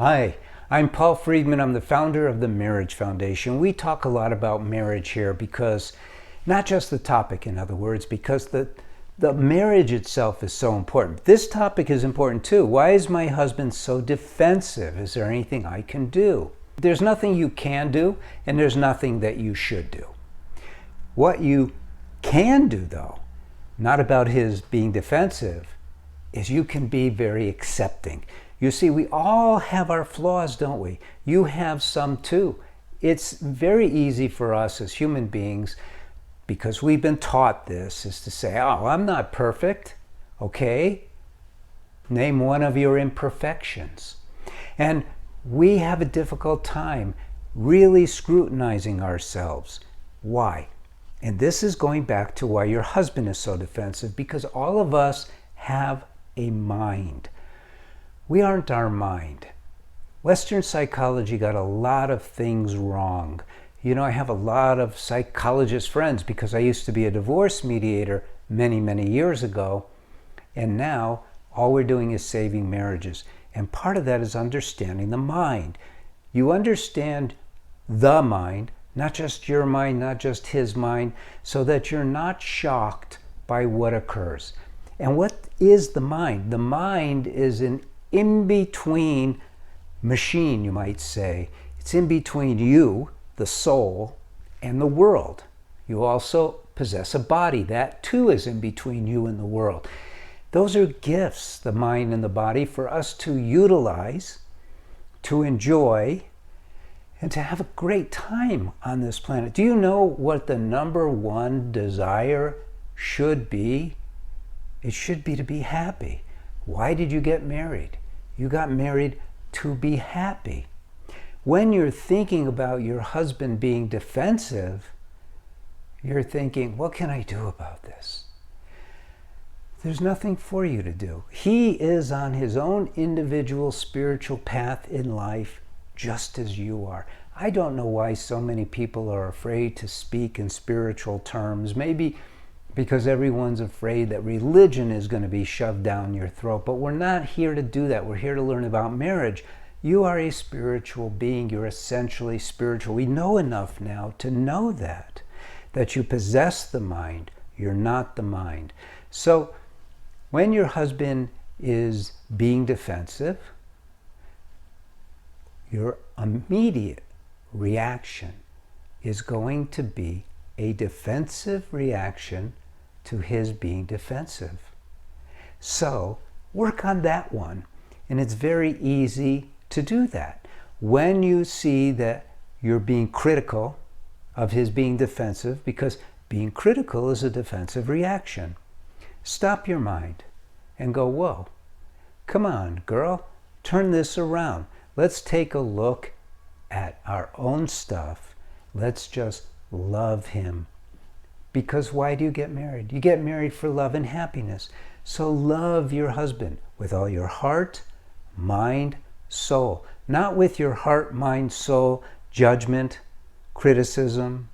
Hi, I'm Paul Friedman. I'm the founder of the Marriage Foundation. We talk a lot about marriage here because, not just the topic, in other words, because the marriage itself is so important. This topic is important too. Why is my husband so defensive? Is there anything I can do? There's nothing you can do, and there's nothing that you should do. What you can do, though, not about his being defensive, is you can be very accepting. You see, we all have our flaws, don't we? You have some too. It's very easy for us as human beings, because we've been taught this, is to say, oh, I'm not perfect, okay? Name one of your imperfections. And we have a difficult time really scrutinizing ourselves. Why? And this is going back to why your husband is so defensive, because all of us have a mind. We aren't our mind. Western psychology got a lot of things wrong. You know, I have a lot of psychologist friends because I used to be a divorce mediator many, many years ago. And now all we're doing is saving marriages. And part of that is understanding the mind. You understand the mind, not just your mind, not just his mind, so that you're not shocked by what occurs. And what is the mind? The mind is an in-between machine, you might say. It's in between you, the soul, and the world. You also possess a body. That too is in between you and the world. Those are gifts, the mind and the body, for us to utilize, to enjoy, and to have a great time on this planet. Do you know what the number one desire should be? It should be to be happy. Why did you get married? You got married to be happy. When you're thinking about your husband being defensive, you're thinking, what can I do about this? There's nothing for you to do. He is on his own individual spiritual path in life, just as you are. I don't know why so many people are afraid to speak in spiritual terms. Maybe because everyone's afraid that religion is going to be shoved down your throat. But we're not here to do that. We're here to learn about marriage. You are a spiritual being. You're essentially spiritual. We know enough now to know that you possess the mind. You're not the mind. So when your husband is being defensive, your immediate reaction is going to be a defensive reaction to his being defensive. So work on that one. And it's very easy to do that. When you see that you're being critical of his being defensive, because being critical is a defensive reaction, stop your mind and go, whoa, come on, girl, turn this around. Let's take a look at our own stuff. Let's just love him. Because why do you get married? You get married for love and happiness. So love your husband with all your heart, mind, soul. Not with your heart, mind, soul, judgment, criticism,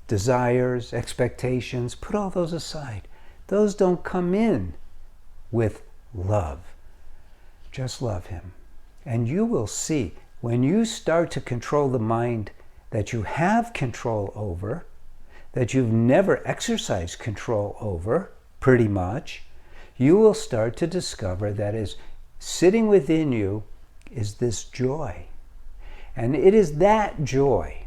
desires, expectations. Put all those aside. Those don't come in with love. Just love him. And you will see, when you start to control the mind that you have control over, that you've never exercised control over, pretty much, you will start to discover that is sitting within you is this joy. And it is that joy,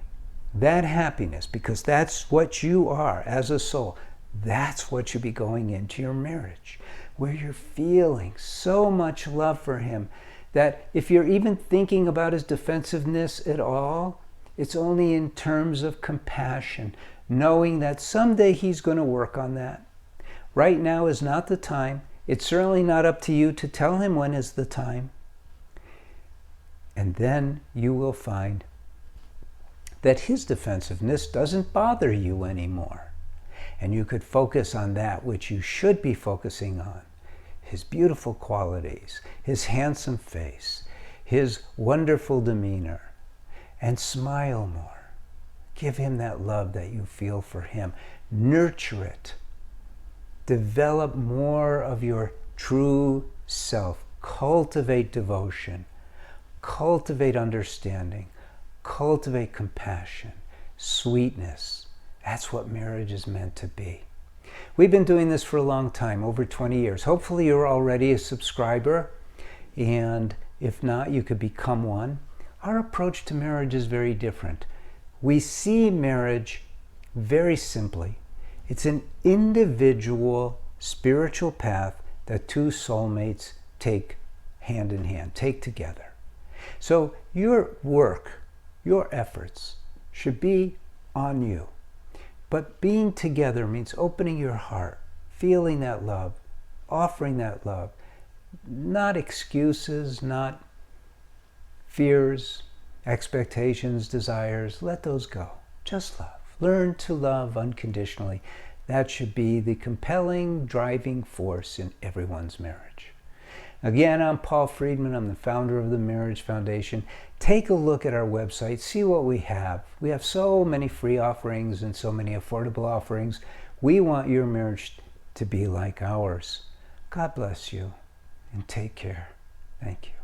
that happiness, because that's what you are as a soul. That's what should be going into your marriage, where you're feeling so much love for him that if you're even thinking about his defensiveness at all, it's only in terms of compassion, knowing that someday he's going to work on that. Right now is not the time. It's certainly not up to you to tell him when is the time. And then you will find that his defensiveness doesn't bother you anymore. And you could focus on that which you should be focusing on. His beautiful qualities, his handsome face, his wonderful demeanor, and smile more. Give him that love that you feel for him. Nurture it. Develop more of your true self. Cultivate devotion. Cultivate understanding. Cultivate compassion, sweetness. That's what marriage is meant to be. We've been doing this for a long time, over 20 years. Hopefully you're already a subscriber, and if not, you could become one. Our approach to marriage is very different. We see marriage very simply. It's an individual spiritual path that two soulmates take hand in hand, take together. So your work, your efforts should be on you. But being together means opening your heart, feeling that love, offering that love. Not excuses, not fears, expectations, desires. Let those go. Just love. Learn to love unconditionally. That should be the compelling driving force in everyone's marriage. Again, I'm Paul Friedman. I'm the founder of the Marriage Foundation. Take a look at our website. See what we have. We have so many free offerings and so many affordable offerings. We want your marriage to be like ours. God bless you and take care. Thank you.